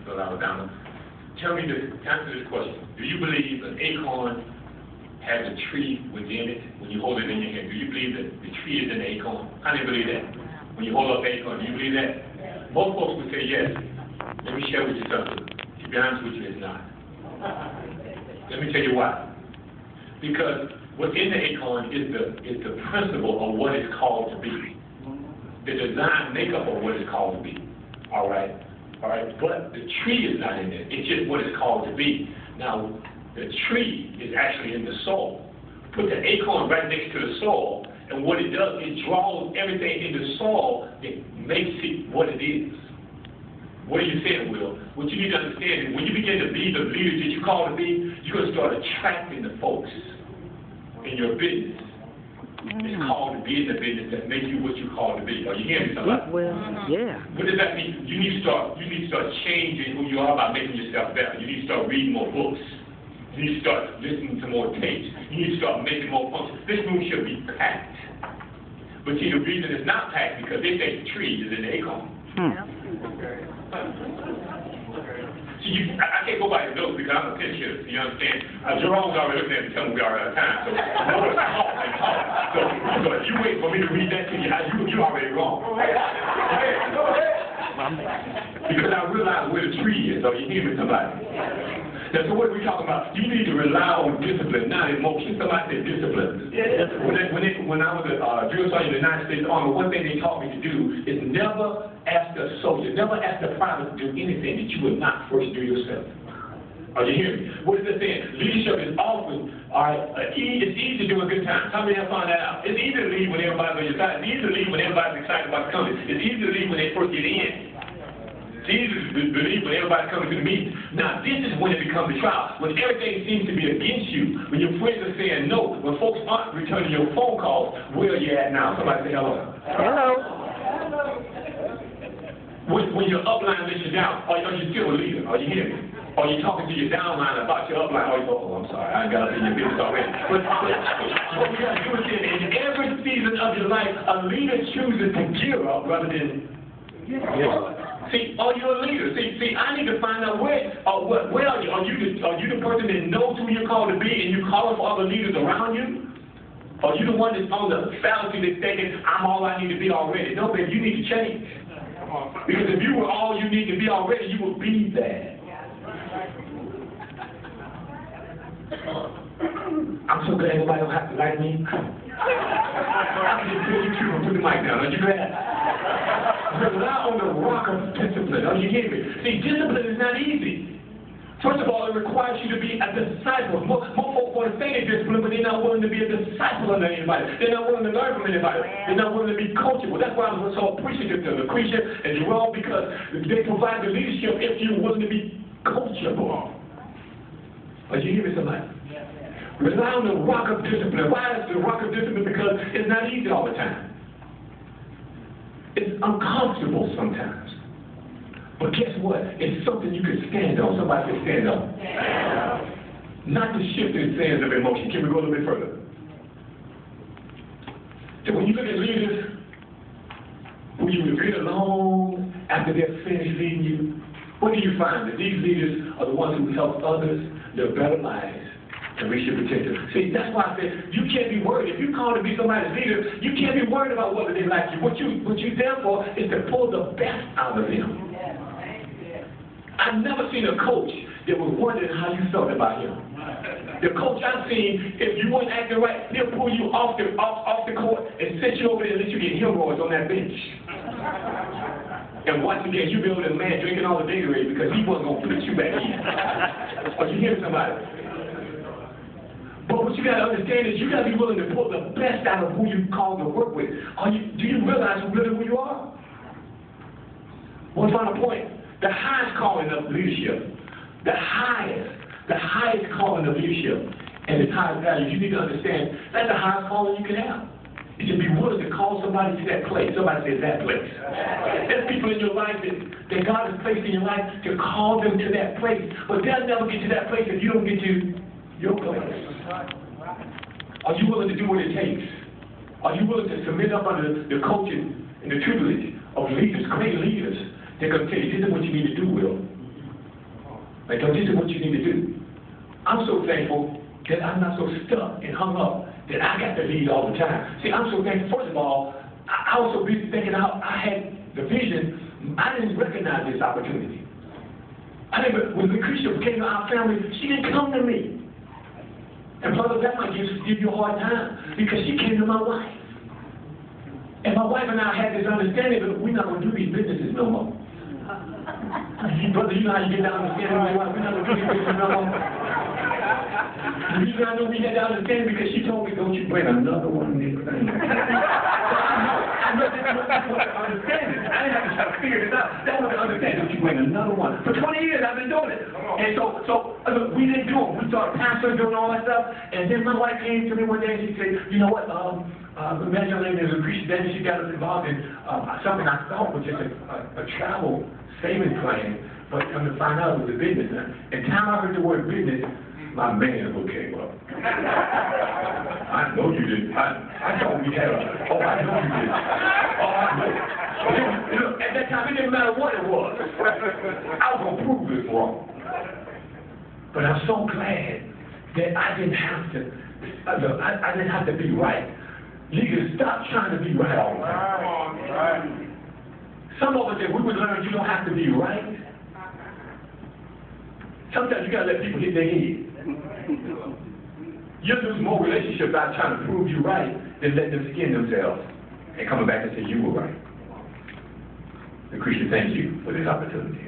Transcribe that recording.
Brother Alabama. Tell me this, answer this question. Do you believe an acorn has a tree within it when you hold it in your hand? Do you believe that the tree is in the acorn? How do you believe that? When you hold up the acorn, do you believe that? Most folks would say yes. Let me share with you something. To be honest with you, it's not. Let me tell you why. Because what's in the acorn is the principle of what it's called to be. The design makeup of what it's called to be. All right? But the tree is not in there. It's just what it's called to be. Now, the tree is actually in the soil. Put the acorn right next to the soil, and what it does, it draws everything in the soil that makes it what it is. What are you saying, Will? What you need to understand is when you begin to be the leader that you call to be, you're going to start attracting the folks in your business. It's called to be in the business that makes you what you call to be. Are you hearing me, somebody? Well, yeah. What does that mean? You need to start changing who you are by making yourself better. You need to start reading more books. You need to start listening to more tapes. You need to start making more functions. This room should be packed. But see, the reason it's not packed because they think the tree is in the acorn. See, I can't go by the notes because I'm a pinch hitter. You understand? Jerome's already looking at me telling me we are out of time. So I'm going to talk and talk. So if you wait for me to read that to you, you already wrong. Go ahead. Because I realize where the tree is. So you hear me, somebody? Now, so what are we talking about? You need to rely on discipline, not emotion. Somebody said discipline. When I was a drill sergeant in the United States Army, one thing they taught me to do is never ask a soldier, never ask a private to do anything that you would not first do yourself. Are you hearing me? What is it saying? Leadership is often, it's easy to do a good time. How many have found that out? It's easy to leave when everybody's on your side. It's easy to leave when everybody's excited about coming. It's easy to leave when they first get in. It's easy to believe when everybody's coming to the meeting. Now, this is when it becomes a trial. When everything seems to be against you, when your friends are saying no, when folks aren't returning your phone calls, where are you at now? Somebody say hello. Hello. When your upline lets you down, are you still a leader? Are you hearing me? Are you talking to your downline about your upline? Oh, I'm sorry, I got up in your business already. But what we got to do is in every season of your life, a leader chooses to gear up rather than See, are you a leader? See, I need to find out where are you? Are you the person that knows who you're called to be and you're calling for other leaders around you? Are you the one that's on the fallacy that's thinking, I'm all I need to be already? No, baby, you need to change. Because if you were all you need to be already, you would be that. I'm so glad nobody don't have to like me. I can just feel you too and put the mic down. Are you glad? Rely on the rock of discipline. Are you hearing me? See, discipline is not easy. First of all, it requires you to be a disciple. More folks want to say they're disciplined, but they're not willing to be a disciple under anybody. They're not willing to learn from anybody. They're not willing to be coachable. That's why I'm so appreciative to Lucretia and Jerome, because they provide the leadership if you're willing to be coachable. Are you hearing me, somebody? Rely on the rock of discipline. Why is the rock of discipline? Because it's not easy all the time. It's uncomfortable sometimes. But guess what? It's something you can stand on. Somebody can stand on. Not the shifting sands of emotion. Can we go a little bit further? So when you look at leaders who you leave alone after they're finished leading you, what do you find? That these leaders are the ones who help others live better lives and reach your potential. See, that's why I said you can't be worried. If you're called to be somebody's leader, you can't be worried about whether they like you. What you're there for is to pull the best out of them. I've never seen a coach that was wondering how you felt about him. The coach I've seen, if you weren't acting right, he'll pull you off the court and set you over there and let you get hemorrhoids on that bench. And once again, you be able to man drinking all the Gatorade because he wasn't going to put you back in. Are you hearing somebody? But what you got to understand is you got to be willing to pull the best out of who you called to work with. Do you realize really who you are? One final point. The highest calling of leadership, the highest calling of leadership and its highest value, you need to understand that's the highest calling you can have. Is to be willing to call somebody to that place. Somebody says that place. There's people in your life that God has placed in your life to call them to that place. But they'll never get to that place if you don't get to your place. Are you willing to do what it takes? Are you willing to submit up under the coaching and the tutelage of leaders, great leaders? They're going to tell you, this is what you need to do, Will. Like, this is what you need to do. I'm so thankful that I'm not so stuck and hung up that I got to lead all the time. See, I'm so thankful, first of all, I was so busy thinking I had the vision, I didn't recognize this opportunity. When Lucretia came to our family, she didn't come to me. And Brother, that might give you a hard time, because she came to my wife. And my wife and I had this understanding that we're not going to do these businesses no more. Brother, you know how you get down to understanding with your wife, we're not going to do these businesses no more. The reason I know we had to understand because she told me, don't you bring another one in this thing. I know this was understanding. I didn't have to try to figure this out. That was the understanding. Don't you bring another one. For 20 years I've been doing it. And so we didn't do it. We started pastoring, doing all that stuff. And then my wife came to me one day and she said, you know what, imagine your name is Lucretia. Then she got us involved in something I thought was just a travel savings plan, but come to find out it was a business. And time I heard the word business, my manhood came up. I know you didn't. I thought we had I know you didn't. I know. You know, at that time, it didn't matter what it was. I was going to prove this wrong. But I'm so glad that I didn't have to, I didn't have to be right. Leaders, stop trying to be right all the time. Some of us, if we would learn you don't have to be right, sometimes you got to let people hit their head. You'll lose more relationships out trying to prove you right than letting them skin themselves and coming back and say you were right. Lucretia, thank you for this opportunity.